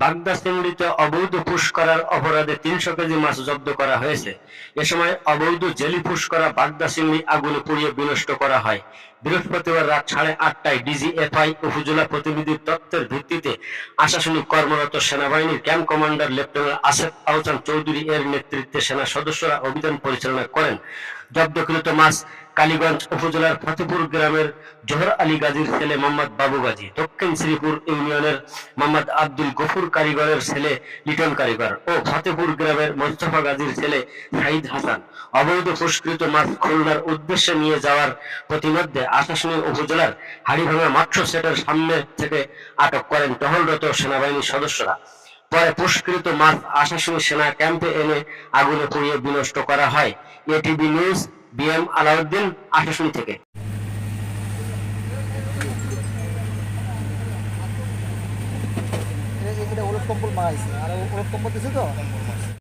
বাগদা চিংড়িতে অবৈধ পুশ করার অপরাধে ৩০০ কেজি মাছ জব্দ করা হয়েছে। এ সময় অবৈধ জেলি পুশ করা বাগদা চিংড়ি আগুনে পুড়িয়ে বিনষ্ট করা হয়। বৃহস্পতিবার রাত 8:30টায় ডিজিএফআই উপজেলা প্রতিনিধির তথ্যের ভিত্তিতে আশাশুনি কর্মরত সেনাবাহিনীর camp commander lieutenant Asef Ahsan Chowdhury এর নেতৃত্বে সেনা সদস্যরা অভিযান পরিচালনা করেন। জব্দকৃত মাছ কালীগঞ্জ উপজেলার ফতেপুর গ্রামের জোহর আলী গাজীর ছেলে মোহাম্মদ বাবু গাজী, দক্ষিণ শ্রীপুর ইউনিয়নের মোহাম্মদ আব্দুল গফুর কারিগরের ছেলে লিটন কারিগর ও ফতেপুর গ্রামের মোস্তফা গাজীর ছেলে সাইদ হাসান। অবৈধ পুরস্কৃত মাছ খুলনার উদ্দেশ্যে নিয়ে যাওয়ার প্রতিমধ্যে আশাশুনি উপজেলার হাড়িভাঙা মৎস্য সেটের সামনে থেকে আটক করেন টহলরত সেনাবাহিনীর সদস্যরা। পরে পুরস্কৃত মাছ আশাশুনি সেনা ক্যাম্পে এনে আগুনে পুড়িয়ে বিনষ্ট করা হয়। ATV news, BM Alauddin, Ashashuni থেকে। এটা ওলট কম্বল মাছ আর ওলট কম্বল দিছে তো আছে